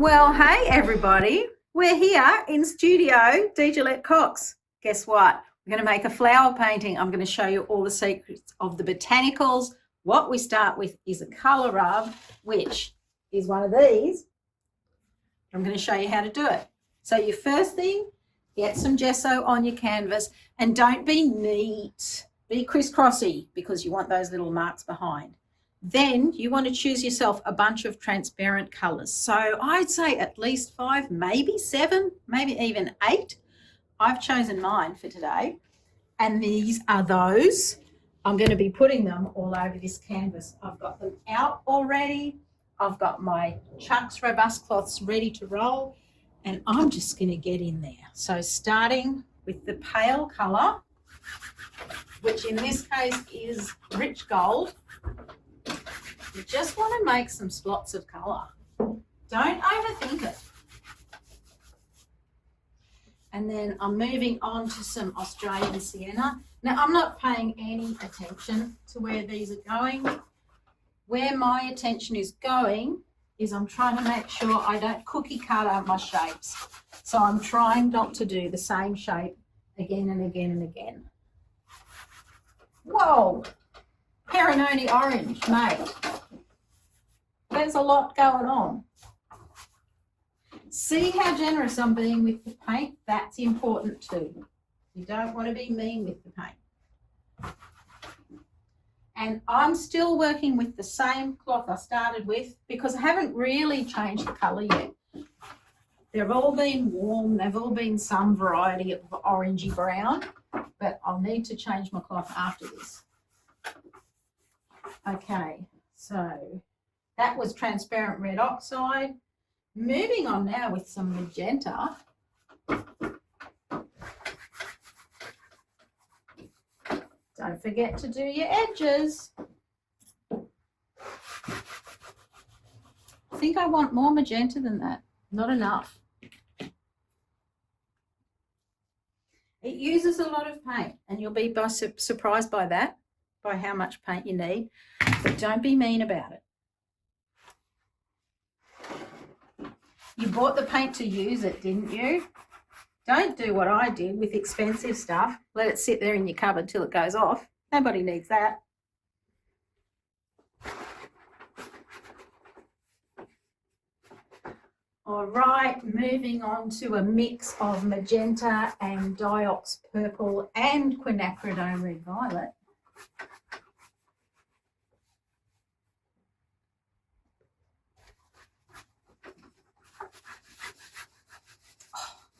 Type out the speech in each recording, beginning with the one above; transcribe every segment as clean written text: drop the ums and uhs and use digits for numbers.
Well, hey everybody, we're here in studio Gillett Cox. Guess what? We're going to make a flower painting. I'm going to show you all the secrets of the botanicals. What we start with is a colour rub, which is one of these. I'm going to show you how to do it. So your first thing, get some gesso on your canvas and don't be neat. Be crisscrossy because you want those little marks behind. Then you want to choose yourself a bunch of transparent colours. So I'd say at least 5, maybe 7, maybe even 8. I've chosen mine for today. And these are those. I'm going to be putting them all over this canvas. I've got them out already. I've got my Chuck's Robust Cloths ready to roll. And I'm just going to get in there. So starting with the pale colour, which in this case is rich gold. You just want to make some splots of colour. Don't overthink it. And then I'm moving on to some Australian sienna. Now, I'm not paying any attention to where these are going. Where my attention is going is I'm trying to make sure I don't cookie cutter my shapes. So I'm trying not to do the same shape again and again and again. Whoa! Perinoni orange, mate. There's a lot going on. See how generous I'm being with the paint? That's important too. You don't want to be mean with the paint. And I'm still working with the same cloth I started with because I haven't really changed the colour yet. They've all been warm, they've all been some variety of orangey brown, but I'll need to change my cloth after this. Okay, so that was transparent red oxide. Moving on now with some magenta. Don't forget to do your edges. I think I want more magenta than that. Not enough. It uses a lot of paint and you'll be surprised by that, by how much paint you need. But don't be mean about it. You bought the paint to use it, didn't you? Don't do what I did with expensive stuff. Let it sit there in your cupboard till it goes off. Nobody needs that. All right, moving on to a mix of magenta and Diox purple and quinacridone red violet.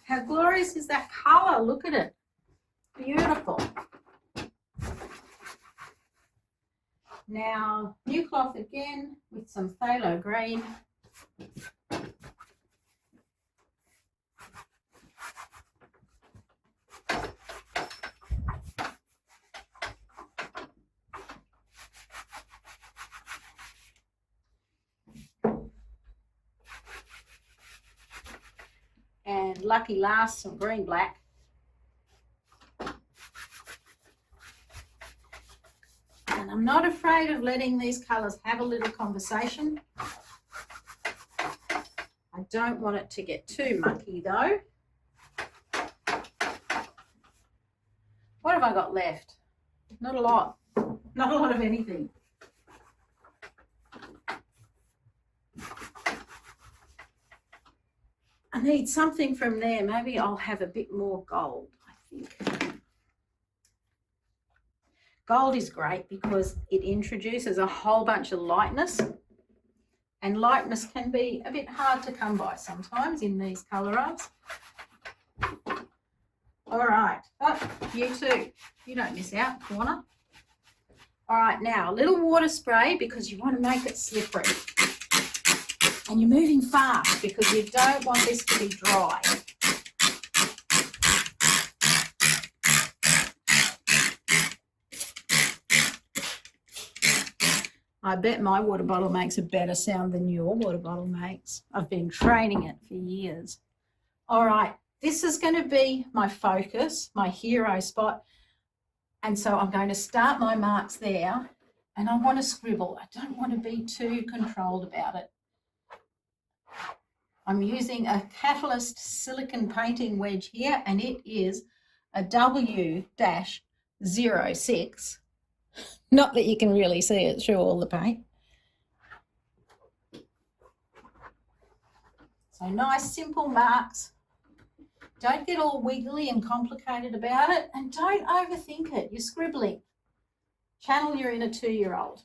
How glorious is that colour? Look at it. Beautiful. Now, new cloth again with some phthalo green. And lucky last, some green black. And I'm not afraid of letting these colours have a little conversation. I don't want it to get too mucky though. What have I got left? Not a lot. Not a lot of anything. I need something from there. Maybe I'll have a bit more gold, I think. Gold is great because it introduces a whole bunch of lightness. And lightness can be a bit hard to come by sometimes in these colour rubs. All right. Oh, you too. You don't miss out, corner. All right, now a little water spray because you want to make it slippery. And you're moving fast because you don't want this to be dry. I bet my water bottle makes a better sound than your water bottle makes. I've been training it for years. All right, this is going to be my focus, my hero spot. And so I'm going to start my marks there and I want to scribble. I don't want to be too controlled about it. I'm using a Catalyst silicone painting wedge here, and it is a W-06. Not that you can really see it through all the paint. So nice simple marks. Don't get all wiggly and complicated about it, and don't overthink it. You're scribbling. Channel your inner 2-year-old.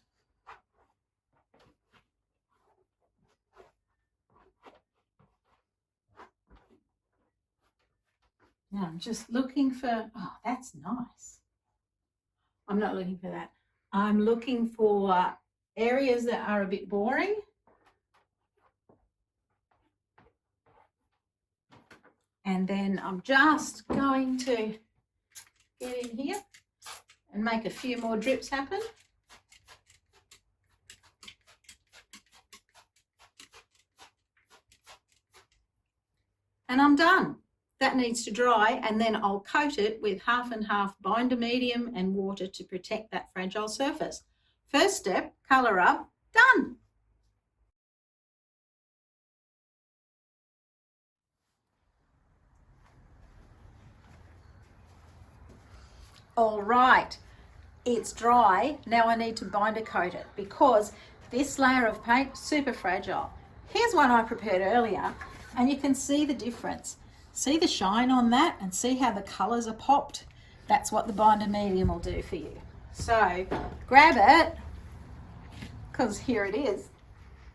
Now I'm just looking for, oh, that's nice. I'm not looking for that. I'm looking for areas that are a bit boring. And then I'm just going to get in here and make a few more drips happen. And I'm done. That needs to dry, and then I'll coat it with half and half binder medium and water to protect that fragile surface. First step, colour up, done. All right, it's dry. Now I need to binder coat it because this layer of paint, super fragile. Here's one I prepared earlier, and you can see the difference. See the shine on that and see how the colours are popped? That's what the binder medium will do for you. So grab it, because here it is.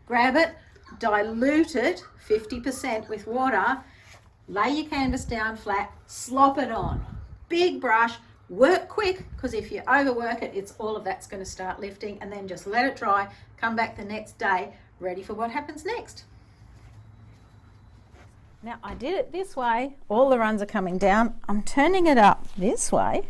Grab it, dilute it 50% with water, lay your canvas down flat, slop it on. Big brush, work quick, because if you overwork it, it's all of that's going to start lifting, and then just let it dry, come back the next day, ready for what happens next. Now I did it this way, all the runs are coming down. I'm turning it up this way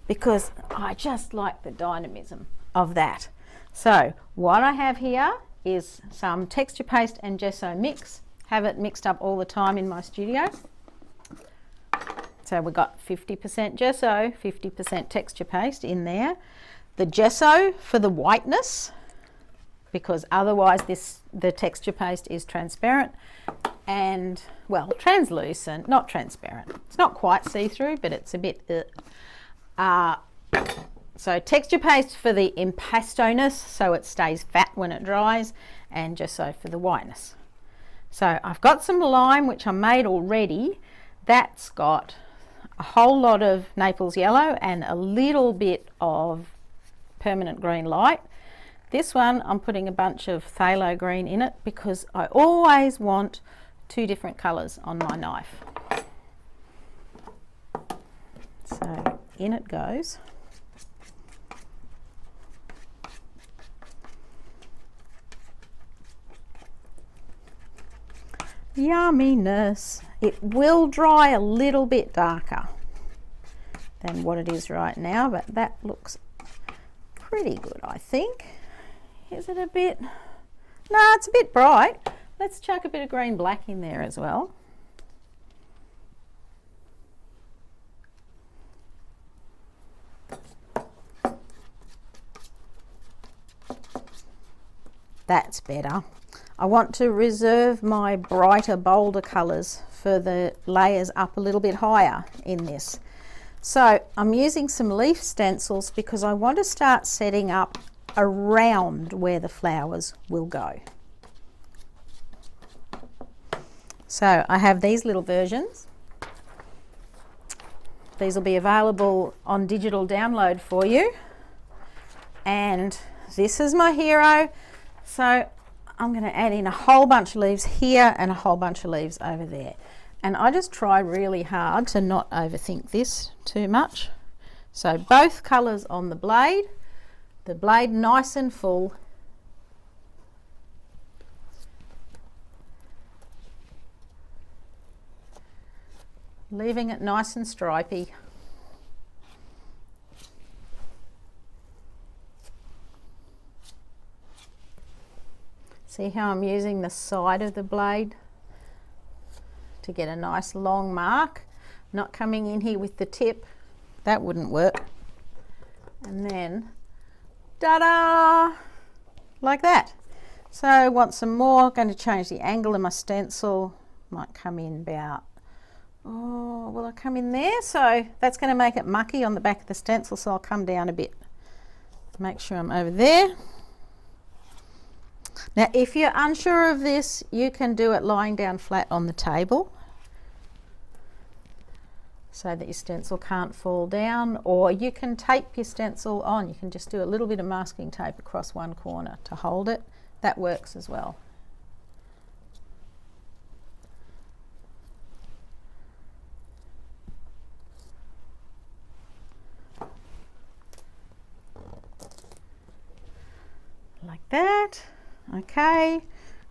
because I just like the dynamism of that. So what I have here is some texture paste and gesso mix. Have it mixed up all the time in my studio. So we've got 50% gesso, 50% texture paste in there. The gesso for the whiteness, because otherwise the texture paste is transparent and, well, translucent, not transparent. It's not quite see-through, but it's a bit so texture paste for the impasto-ness, so it stays fat when it dries, and gesso for the whiteness. So I've got some lime, which I made already. That's got a whole lot of Naples yellow and a little bit of permanent green light. This one I'm putting a bunch of phthalo green in it because I always want 2 different colours on my knife. So in it goes. Yumminess. It will dry a little bit darker than what it is right now, but that looks pretty good, I think. Is it a bit? No, it's a bit bright. Let's chuck a bit of green black in there as well. That's better. I want to reserve my brighter, bolder colours for the layers up a little bit higher in this. So I'm using some leaf stencils because I want to start setting up around where the flowers will go. So I have these little versions. These will be available on digital download for you. And this is my hero. So I'm going to add in a whole bunch of leaves here and a whole bunch of leaves over there. And I just try really hard to not overthink this too much. So both colours on the blade nice and full. Leaving it nice and stripy. See how I'm using the side of the blade to get a nice long mark, not coming in here with the tip. That wouldn't work. And then, ta-da, like that. So I want some more. I'm going to change the angle of my stencil. Might come in about, oh, will I come in there? So that's going to make it mucky on the back of the stencil, so I'll come down a bit. Make sure I'm over there. Now if you're unsure of this, you can do it lying down flat on the table so that your stencil can't fall down, or you can tape your stencil on. You can just do a little bit of masking tape across one corner to hold it. That works as well. Like that. Okay, I'm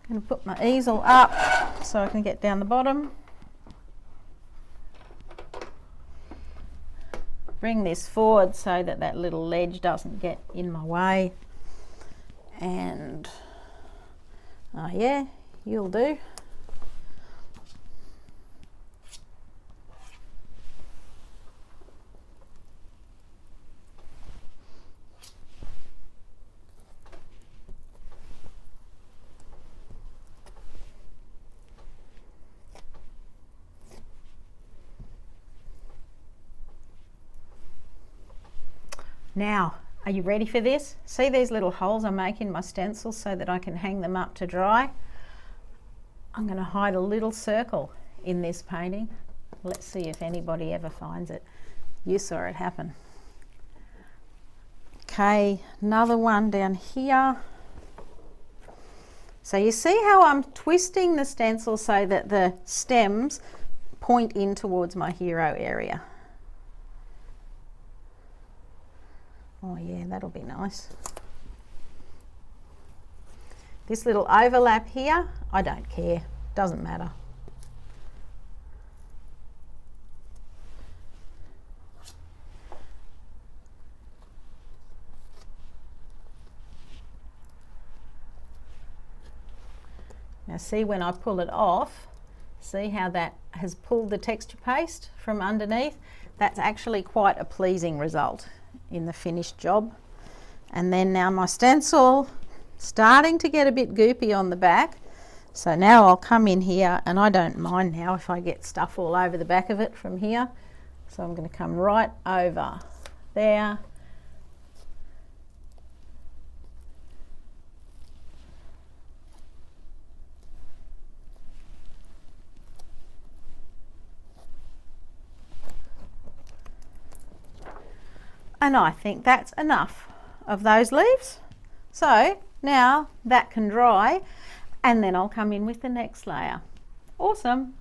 going to put my easel up so I can get down the bottom. Bring this forward so that that little ledge doesn't get in my way. And, oh yeah, you'll do. Now, are you ready for this? See these little holes I make in my stencils so that I can hang them up to dry? I'm going to hide a little circle in this painting. Let's see if anybody ever finds it. You saw it happen. Okay, another one down here. So you see how I'm twisting the stencil so that the stems point in towards my hero area. Oh yeah, that'll be nice. This little overlap here, I don't care, doesn't matter. Now see, when I pull it off, see how that has pulled the texture paste from underneath? That's actually quite a pleasing result in the finished job. And then now my stencil starting to get a bit goopy on the back, so now I'll come in here, and I don't mind now if I get stuff all over the back of it from here, so I'm going to come right over there. And I think that's enough of those leaves. So now that can dry, and then I'll come in with the next layer. Awesome.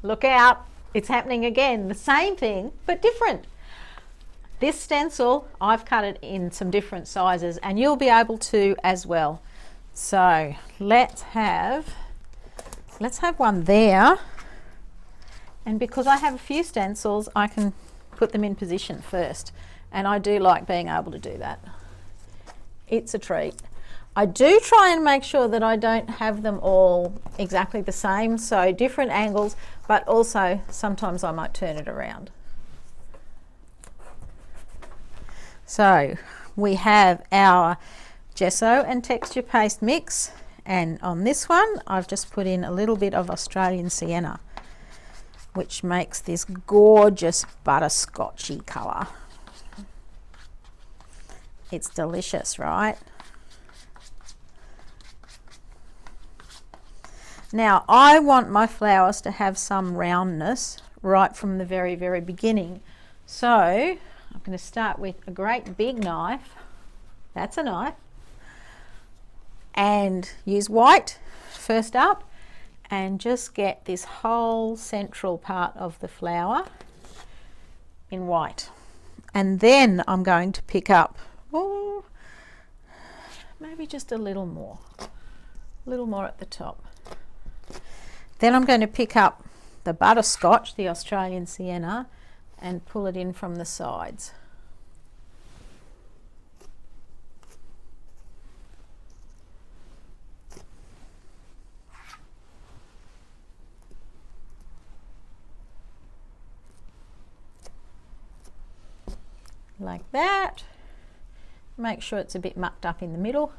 Look out, it's happening again. The same thing, but different. This stencil, I've cut it in some different sizes, and you'll be able to as well. So let's have one there, and because I have a few stencils, I can put them in position first, and I do like being able to do that. It's a treat. I do try and make sure that I don't have them all exactly the same, so different angles, but also sometimes I might turn it around. So we have our gesso and texture paste mix, and on this one I've just put in a little bit of Australian sienna, which makes this gorgeous butterscotchy colour. It's delicious, right? Now I want my flowers to have some roundness right from the very, very beginning, so I'm going to start with a great big knife. That's a knife. And use white first up, and just get this whole central part of the flower in white. And then I'm going to pick up, oh, maybe just a little more at the top. Then I'm going to pick up the butterscotch, the Australian sienna, and pull it in from the sides. like that. Make sure it's a bit mucked up in the middle.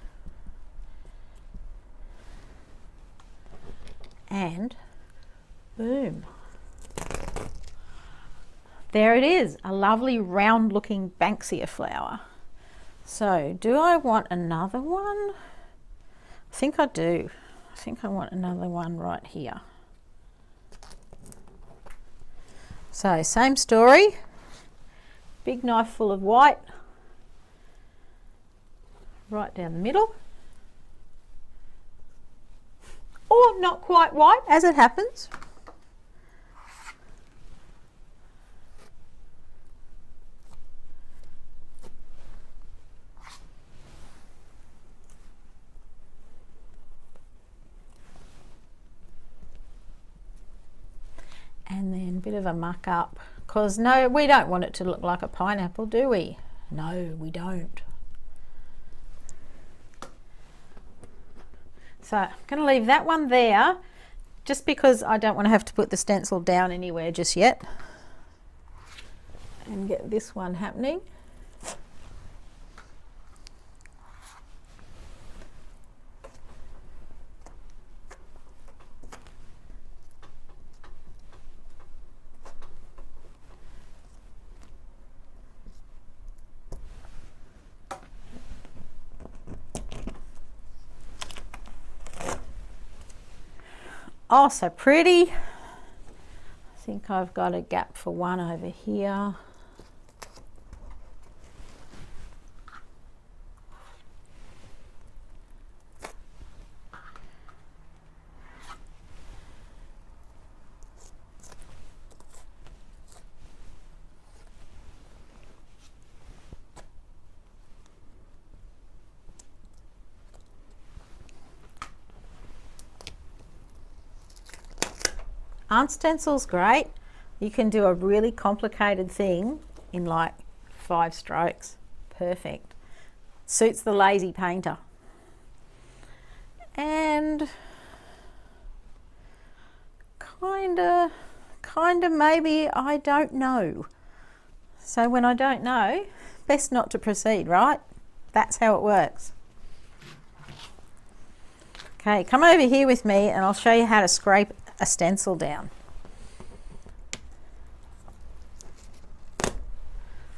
And boom. There it is, a lovely round looking Banksia flower. So do I want another one? I think I do. I think I want another one right here. So same story, big knife full of white, right down the middle. Or not quite white, as it happens. And then a bit of a muck up, because no, we don't want it to look like a pineapple, do we? No, we don't. So I'm going to leave that one there, just because I don't want to have to put the stencil down anywhere just yet. And get this one happening. Oh, so pretty. I think I've got a gap for one over here. Aren't stencils great? You can do a really complicated thing in like 5 strokes. Perfect. Suits the lazy painter. And kinda maybe, I don't know. So when I don't know, best not to proceed, right? That's how it works. Okay, come over here with me and I'll show you how to scrape a stencil down.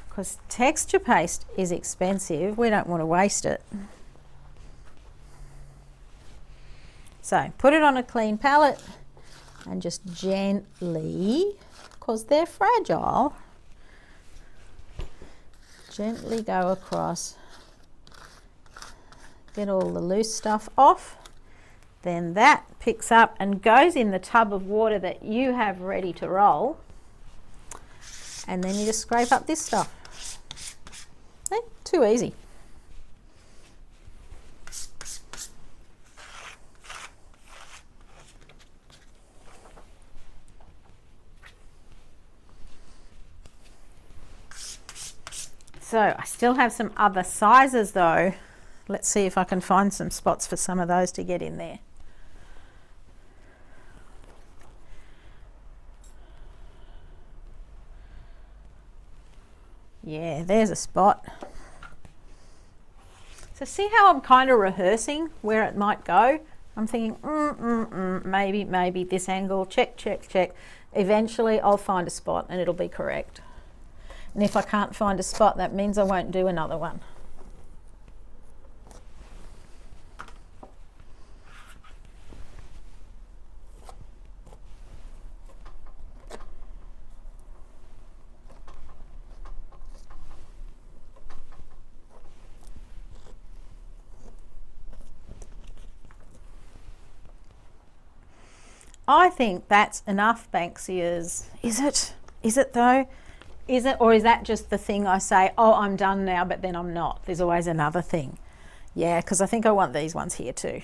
Because texture paste is expensive, we don't want to waste it. So put it on a clean palette and just gently, because they're fragile, gently go across, get all the loose stuff off. Then that picks up and goes in the tub of water that you have ready to roll. And then you just scrape up this stuff. Too easy. So I still have some other sizes though. Let's see if I can find some spots for some of those to get in there. Yeah, there's a spot. So see how I'm kind of rehearsing where it might go? I'm thinking, maybe this angle, check. Eventually I'll find a spot and it'll be correct. And if I can't find a spot, that means I won't do another one. I think that's enough, Banksias. Is it? Is it though? Is it, or is that just the thing I say, oh, I'm done now, but then I'm not? There's always another thing. Yeah, because I think I want these ones here too.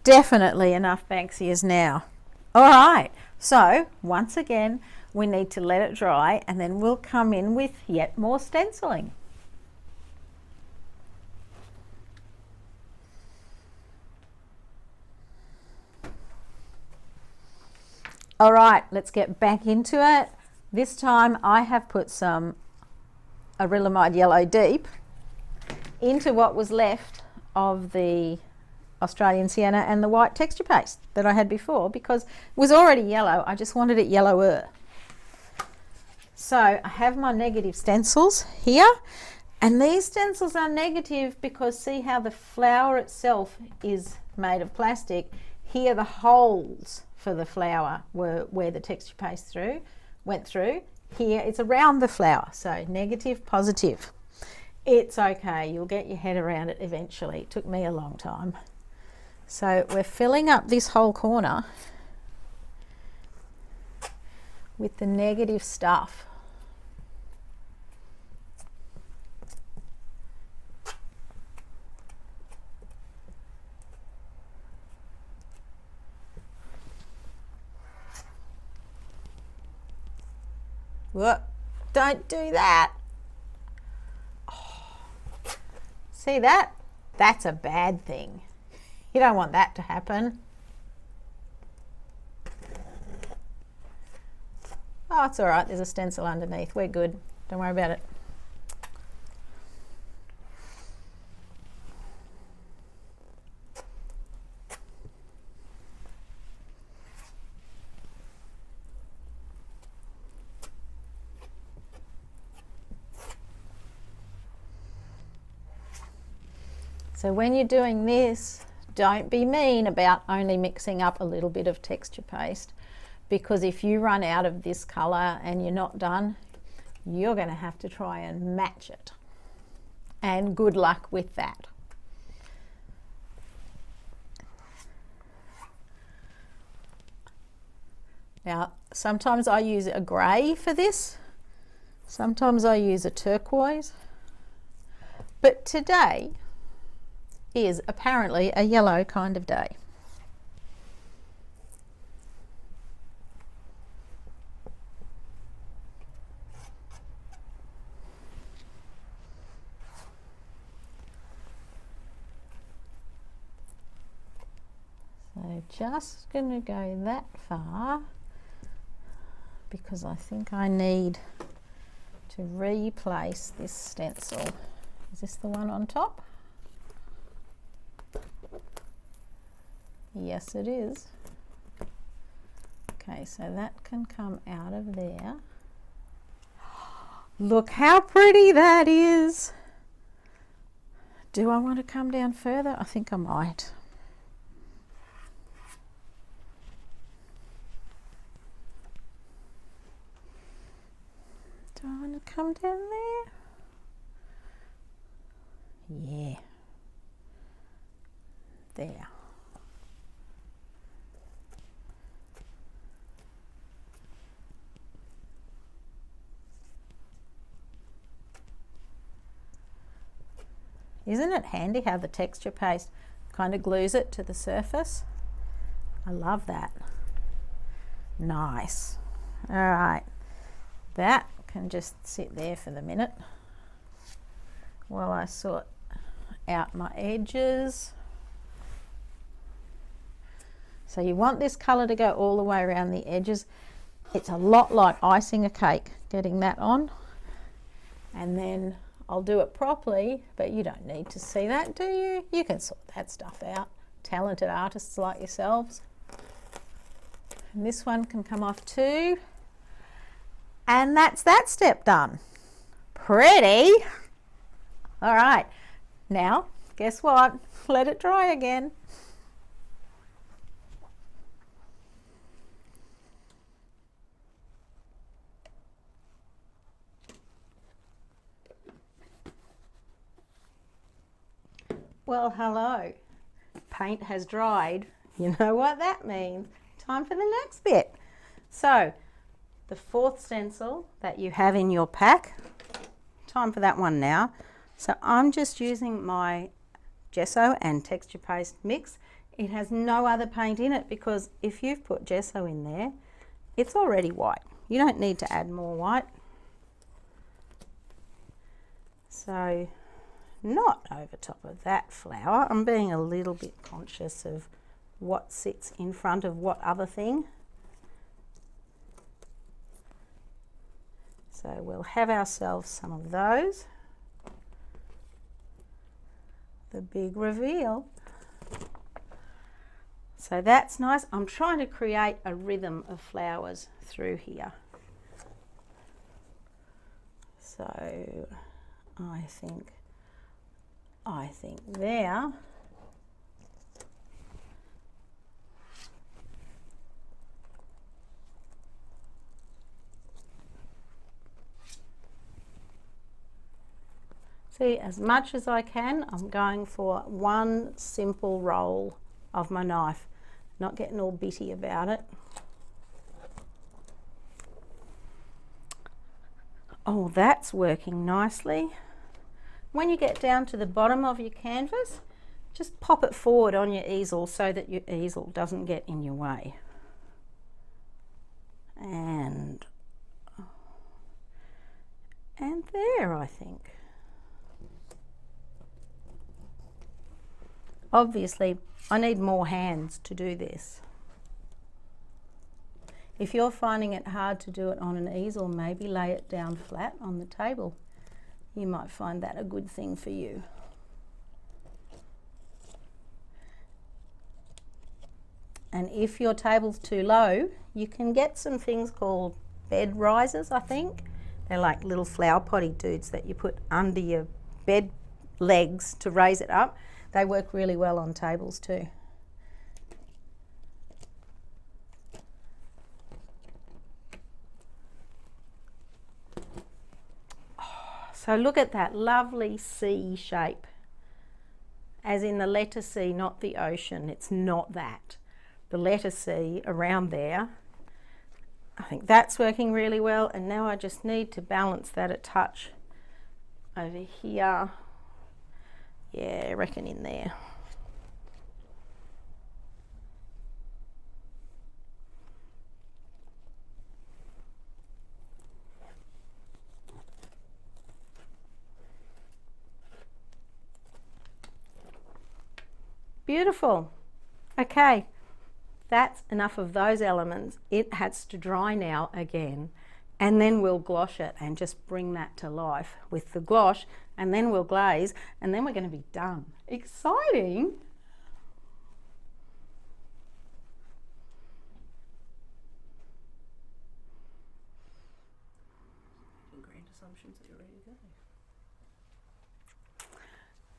definitely enough Banksias now. All right, so once again, we need to let it dry and then we'll come in with yet more stenciling. All right, let's get back into it. This time I have put some Acrylic Yellow Deep into what was left of the Australian Sienna and the white texture paste that I had before, because it was already yellow. I just wanted it yellower. So I have my negative stencils here, and these stencils are negative because see how the flower itself is made of plastic. Here the holes for the flower were where the texture paste went through. Here it's around the flower, so negative, positive. It's okay, you'll get your head around it eventually. It took me a long time. So we're filling up this whole corner with the negative stuff. What? Don't do that. Oh. See that? That's a bad thing. You don't want that to happen. Oh, it's all right. There's a stencil underneath. We're good. Don't worry about it. So when you're doing this, don't be mean about only mixing up a little bit of texture paste, because if you run out of this colour and you're not done, you're going to have to try and match it. And good luck with that. Now, sometimes I use a grey for this, sometimes I use a turquoise, but today is apparently a yellow kind of day. So just going to go that far because I think I need to replace this stencil. Is this the one on top? Yes, it is. Okay, so that can come out of there. Look how pretty that is. Do I want to come down further? I think I might. Do I want to come down there? Yeah. There. Isn't it handy how the texture paste kind of glues it to the surface? I love that. Nice. All right, that can just sit there for the minute while I sort out my edges. So you want this colour to go all the way around the edges. It's a lot like icing a cake, getting that on. And then I'll do it properly, but you don't need to see that, do you? You can sort that stuff out. Talented artists like yourselves. And this one can come off too. And that's that step done. Pretty. All right, now guess what? Let it dry again. Well, hello. Paint has dried. You know what that means. Time for the next bit. So, the fourth stencil that you have in your pack, time for that one now. So I'm just using my gesso and texture paste mix it has no other paint in it, because if you've put gesso in there, it's already white. You don't need to add more white. So not over top of that flower. I'm being a little bit conscious of what sits in front of what other thing. So we'll have ourselves some of those. The big reveal. So that's nice. I'm trying to create a rhythm of flowers through here. So I think there. See, as much as I can, I'm going for one simple roll of my knife, not getting all bitty about it. Oh, that's working nicely. When you get down to the bottom of your canvas, just pop it forward on your easel so that your easel doesn't get in your way. And there, I think. Obviously, I need more hands to do this. If you're finding it hard to do it on an easel, maybe lay it down flat on the table. You might find that a good thing for you. And if your table's too low, you can get some things called bed risers, I think. They're like little flower potty dudes that you put under your bed legs to raise it up. They work really well on tables too. So look at that lovely C shape, as in the letter C, not the ocean. It's not that. The letter C around there. I think that's working really well, and now I just need to balance that a touch over here. Yeah, I reckon in there. Beautiful. Okay, that's enough of those elements. It has to dry now again, and then we'll gloss it and just bring that to life with the gouache, and then we'll glaze, and then we're going to be done. Exciting. Grand assumptions that you're ready to go.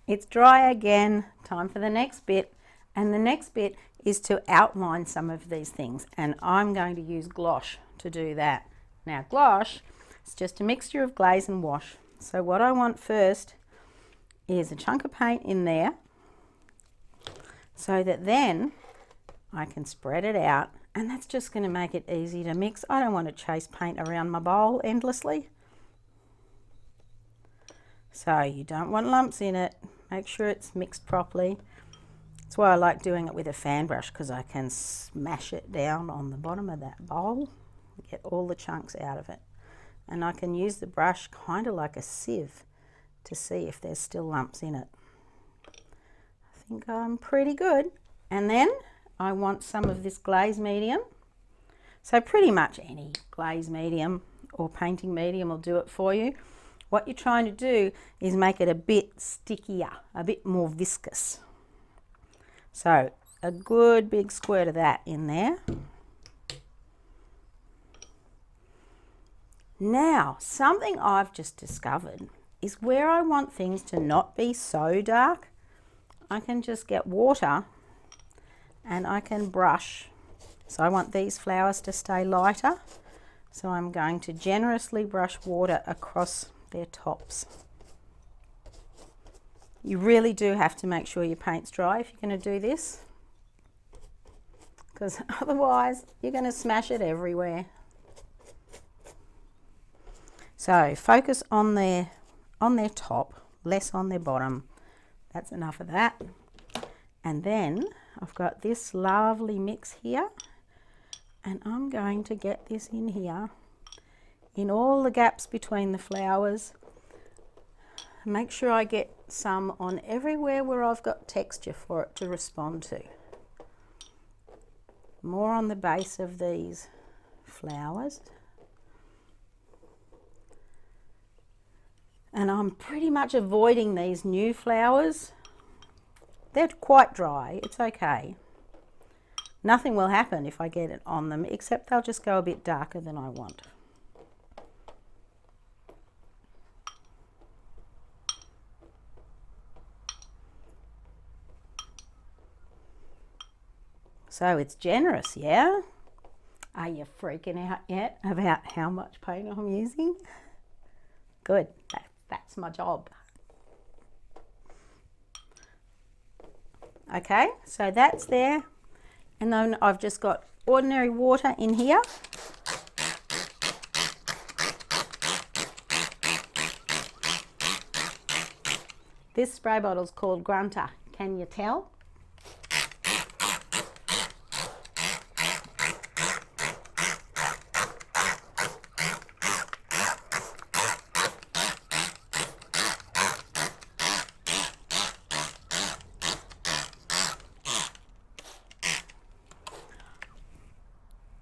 It's dry again, time for the next bit, and the next bit is to outline some of these things, and I'm going to use gouache to do that. Now gouache is just a mixture of glaze and wash, so what I want first is a chunk of paint in there so that then I can spread it out, and that's just going to make it easy to mix. I don't want to chase paint around my bowl endlessly. So you don't want lumps in it. Make sure it's mixed properly. That's why I like doing it with a fan brush, because I can smash it down on the bottom of that bowl, get all the chunks out of it. And I can use the brush kind of like a sieve to see if there's still lumps in it. I think I'm pretty good. And then I want some of this glaze medium. So pretty much any glaze medium or painting medium will do it for you. What you're trying to do is make it a bit stickier, a bit more viscous. So a good big squirt of that in there. Now, something I've just discovered is where I want things to not be so dark, I can just get water and I can brush. So I want these flowers to stay lighter. So I'm going to generously brush water across their tops. You really do have to make sure your paint's dry if you're going to do this, because otherwise you're going to smash it everywhere. So focus on their top, less on their bottom. That's enough of that. And then I've got this lovely mix here, and I'm going to get this in here in all the gaps between the flowers. Make sure I get some on everywhere where I've got texture for it to respond to. More on the base of these flowers. And I'm pretty much avoiding these new flowers. They're quite dry, it's okay. Nothing will happen if I get it on them, except they'll just go a bit darker than I want. So it's generous, yeah? Are you freaking out yet about how much paint I'm using? Good, that's my job. Okay, so that's there. And then I've just got ordinary water in here. This spray bottle is called Grunter. Can you tell?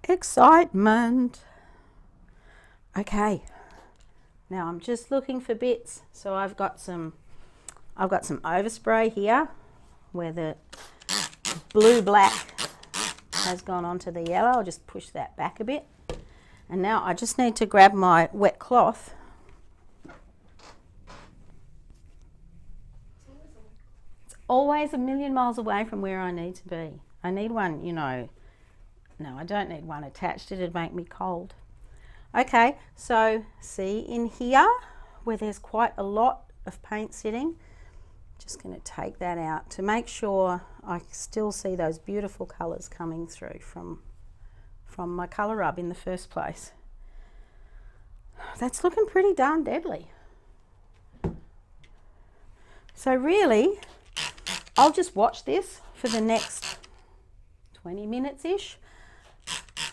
Excitement. Okay, now I'm just looking for bits. So I've got some overspray here where the blue black has gone onto the yellow. I'll just push that back a bit, and now I just need to grab my wet cloth. It's always a million miles away from where I need to be. I need one, you know. No, I don't need one attached, it'd make me cold. Okay, so see in here where there's quite a lot of paint sitting, just going to take that out to make sure I still see those beautiful colours coming through from my colour rub in the first place. That's looking pretty darn deadly. So really, I'll just watch this for the next 20 minutes-ish.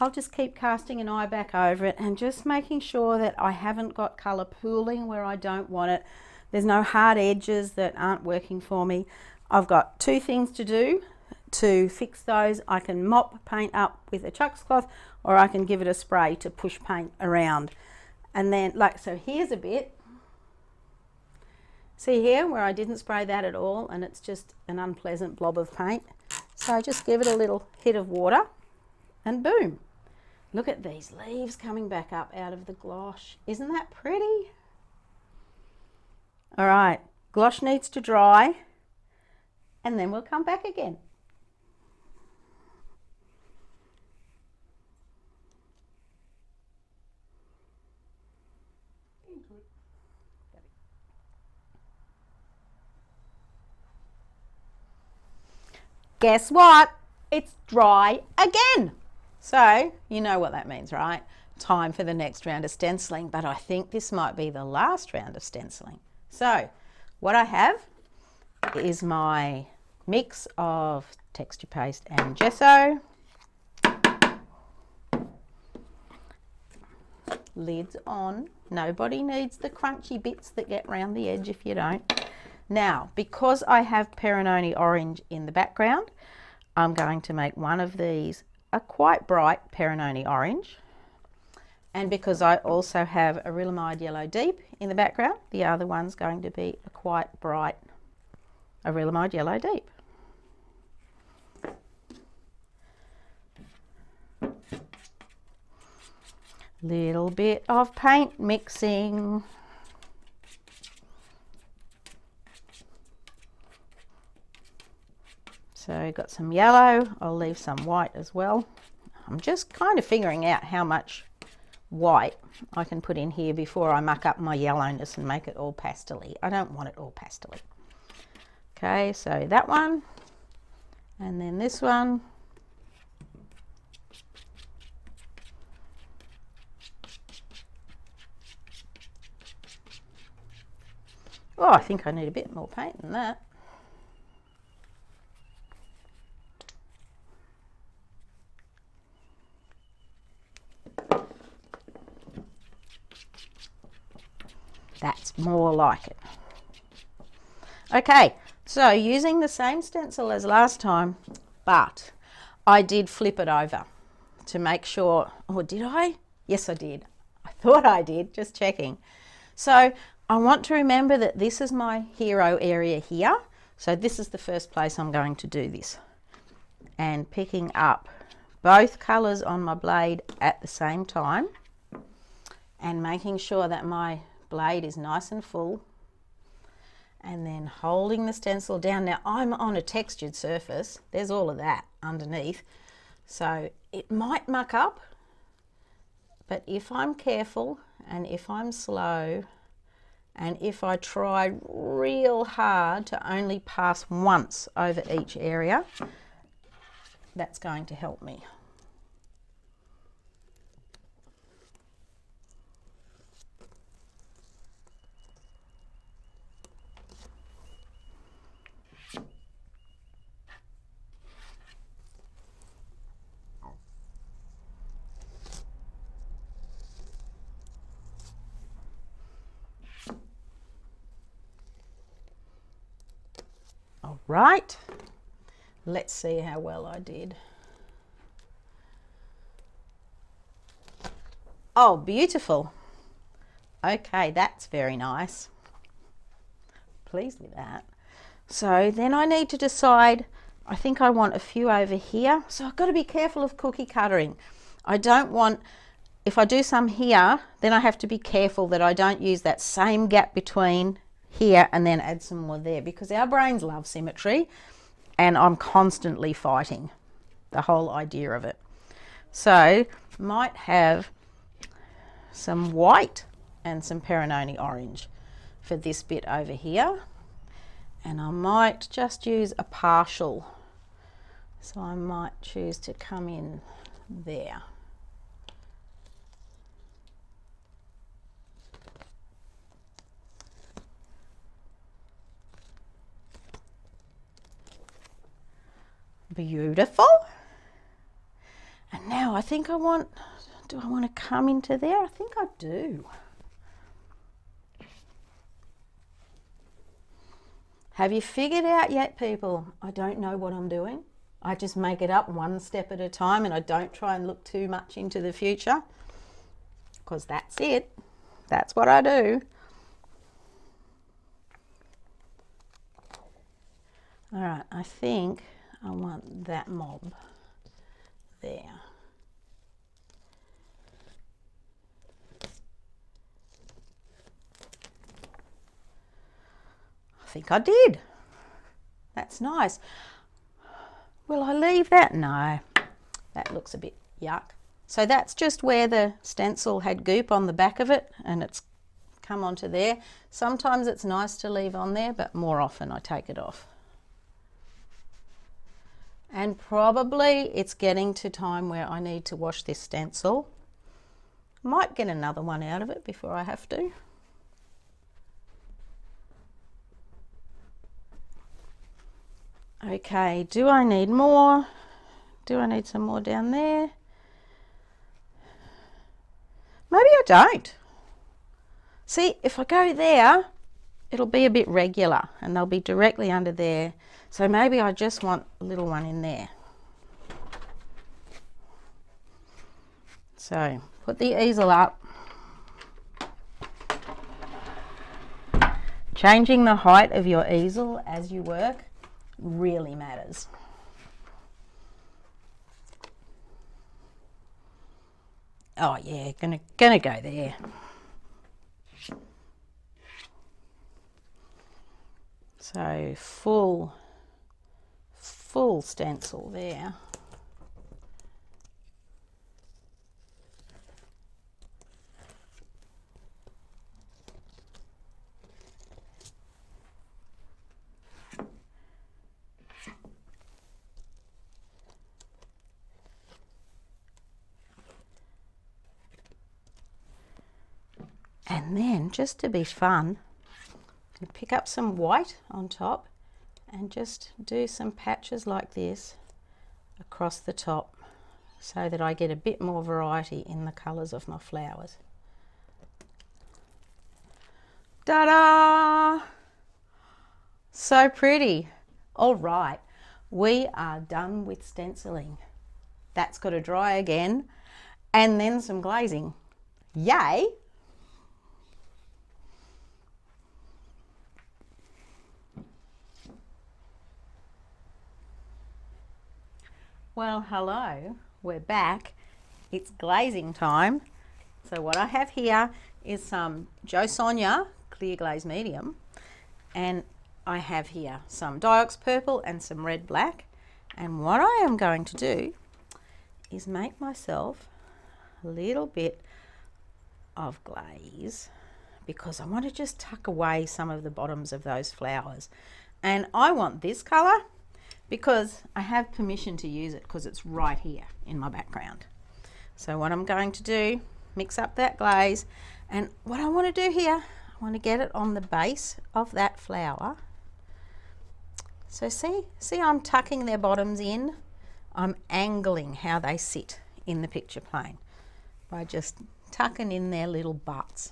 I'll just keep casting an eye back over it and just making sure that I haven't got colour pooling where I don't want it. There's no hard edges that aren't working for me. I've got two things to do to fix those. I can mop paint up with a chucks cloth, or I can give it a spray to push paint around. And then, like, so here's a bit. See here where I didn't spray that at all, and it's just an unpleasant blob of paint. So just give it a little hit of water and boom. Look at these leaves coming back up out of the gouache. Isn't that pretty? All right, gouache needs to dry and then we'll come back again. Guess what? It's dry again. So you know what that means, right? Time for the next round of stenciling, but I think this might be the last round of stenciling. So what I have is my mix of texture paste and gesso. Lids on. Nobody needs the crunchy bits that get round the edge if you don't. Now, because I have Perononi orange in the background, I'm going to make one of these a quite bright Perononi orange. And because I also have Acrylic yellow deep in the background, the other one's going to be a quite bright Acrylic yellow deep. Little bit of paint mixing. So got some yellow, I'll leave some white as well. I'm just kind of figuring out how much white I can put in here before I muck up my yellowness and make it all pastel-y. I don't want it all pastel-y. Okay, so that one, and then this one. Oh, I think I need a bit more paint than that. That's more like it. Okay, so using the same stencil as last time, but I did flip it over to make sure. Oh, did I? Yes, I did. I thought I did, just checking. So I want to remember that this is my hero area here. So this is the first place I'm going to do this. And picking up both colours on my blade at the same time and making sure that my blade is nice and full, and then holding the stencil down. Now I'm on a textured surface, there's all of that underneath, so it might muck up, but if I'm careful and if I'm slow and if I try real hard to only pass once over each area, that's going to help me. All right, let's see how well I did. Oh, beautiful. Okay, that's very nice. Pleased with that. So then I need to decide, I think I want a few over here. So I've got to be careful of cookie cuttering. I don't want, if I do some here, then I have to be careful that I don't use that same gap between here and then add some more there, because our brains love symmetry and I'm constantly fighting the whole idea of it. So might have some white and some Perononi orange for this bit over here, and I might just use a partial, so I might choose to come in there. Beautiful. And now I think I want, do I want to come into there? I think I do. Have you figured out yet, people? I don't know what I'm doing. I just make it up one step at a time, and I don't try and look too much into the future, because that's it. That's what I do. All right, I think I want that mob there. I think I did. That's nice. Will I leave that? No, that looks a bit yuck. So that's just where the stencil had goop on the back of it and it's come onto there. Sometimes it's nice to leave on there, but more often I take it off. And probably it's getting to time where I need to wash this stencil. Might get another one out of it before I have to. Okay, do I need more? Do I need some more down there? Maybe I don't. See, if I go there, it'll be a bit regular and they'll be directly under there. So maybe I just want a little one in there. So put the easel up. Changing the height of your easel as you work really matters. Oh yeah, gonna go there. So full stencil there. And then, just to be fun, pick up some white on top and just do some patches like this across the top so that I get a bit more variety in the colours of my flowers. Ta-da! So pretty. All right, we are done with stenciling. That's got to dry again, and then some glazing. Yay! Well, hello, we're back. It's glazing time. So what I have here is some Jo Sonja clear glaze medium, and I have here some Diox purple and some red black. And what I am going to do is make myself a little bit of glaze, because I want to just tuck away some of the bottoms of those flowers. And I want this colour because I have permission to use it because it's right here in my background. So what I'm going to do, mix up that glaze, and what I want to do here, I want to get it on the base of that flower. So see I'm tucking their bottoms in. I'm angling how they sit in the picture plane by just tucking in their little butts.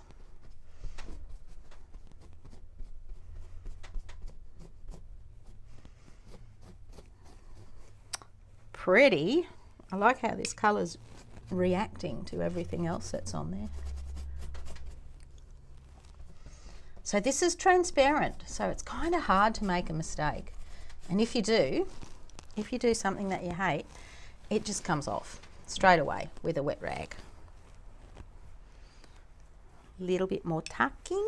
Pretty. I like how this colour's reacting to everything else that's on there. So this is transparent, so it's kind of hard to make a mistake. And if you do something that you hate, it just comes off straight away with a wet rag. A little bit more tucking.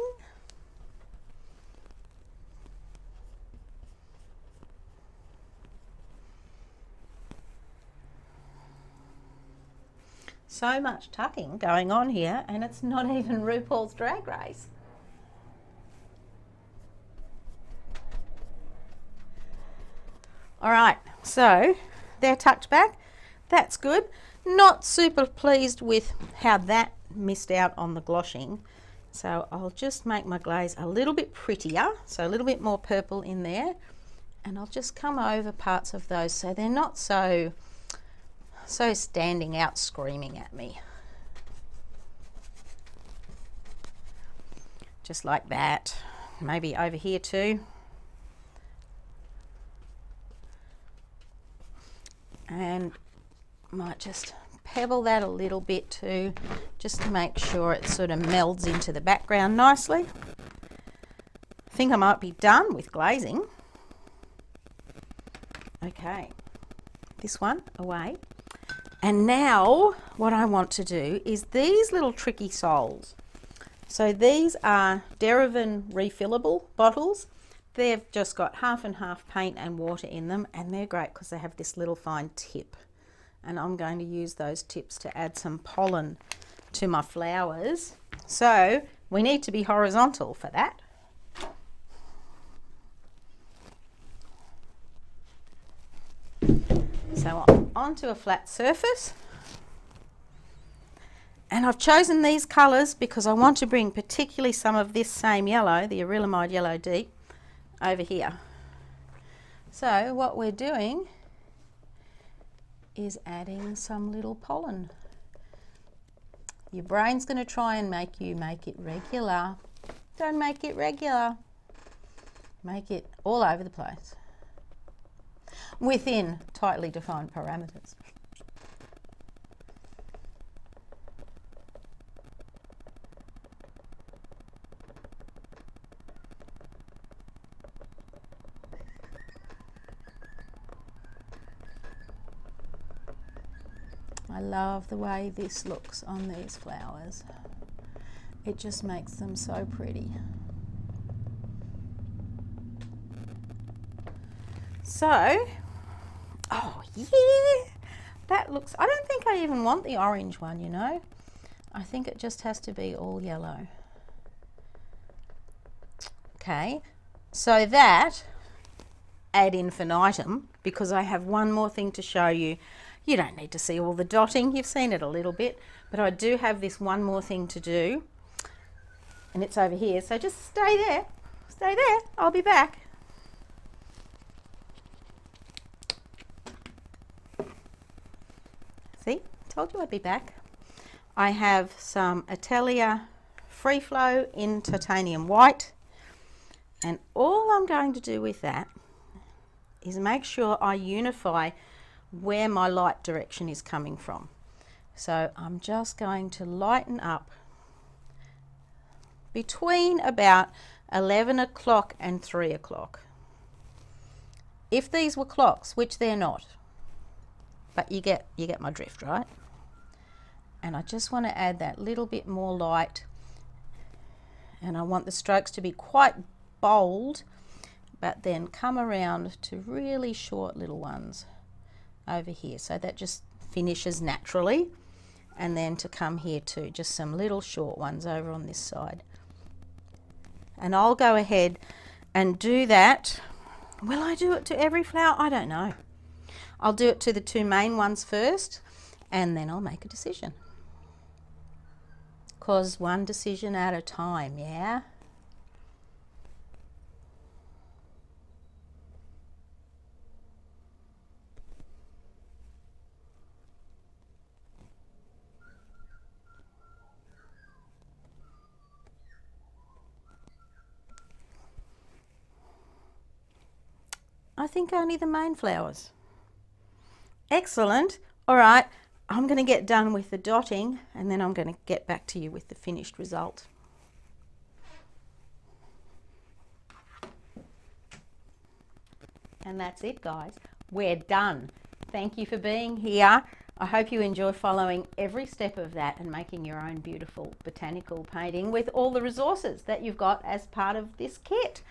So much tucking going on here, and it's not even RuPaul's Drag Race. All right, so they're tucked back. That's good. Not super pleased with how that missed out on the glossing. So I'll just make my glaze a little bit prettier, so a little bit more purple in there. And I'll just come over parts of those so they're not so standing out, screaming at me. Just like that. Maybe over here too. And might just pebble that a little bit too, just to make sure it sort of melds into the background nicely. I think I might be done with glazing. Okay, this one away. And now what I want to do is these little tricky soles. So these are Derivan refillable bottles. They've just got half and half paint and water in them, and they're great because they have this little fine tip. And I'm going to use those tips to add some pollen to my flowers. So we need to be horizontal for that. So onto a flat surface. And I've chosen these colours because I want to bring particularly some of this same yellow, the Acrylic Yellow Deep, over here. So what we're doing is adding some little pollen. Your brain's going to try and make you make it regular. Don't make it regular. Make it all over the place within tightly defined parameters. I love the way this looks on these flowers. It just makes them so pretty. So, oh yeah, that looks, I don't think I even want the orange one, you know. I think it just has to be all yellow. Okay, so that ad infinitum, because I have one more thing to show you. You don't need to see all the dotting, you've seen it a little bit, but I do have this one more thing to do, and it's over here, so just stay there, I'll be back. See, told you I'd be back. I have some Atelier Free Flow in titanium white, and all I'm going to do with that is make sure I unify where my light direction is coming from. So I'm just going to lighten up between about 11 o'clock and 3 o'clock. If these were clocks, which they're not, but you get my drift, right? And I just want to add that little bit more light, and I want the strokes to be quite bold, but then come around to really short little ones over here, so that just finishes naturally, and then to come here too, just some little short ones over on this side. And I'll go ahead and do that. Will I do it to every flower? I don't know. I'll do it to the two main ones first, and then I'll make a decision. Because one decision at a time, yeah? I think only the main flowers. Excellent. All right, I'm going to get done with the dotting, and then I'm going to get back to you with the finished result. And that's it, guys. We're done. Thank you for being here. I hope you enjoy following every step of that and making your own beautiful botanical painting with all the resources that you've got as part of this kit.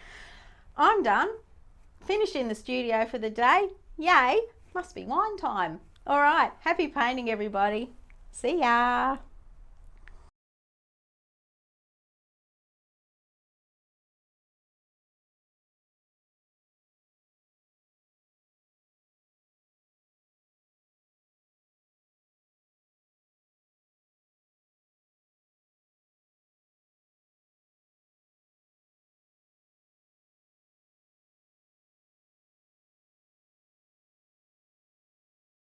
I'm done. Finished in the studio for the day. Yay, must be wine time. All right, happy painting everybody. See ya.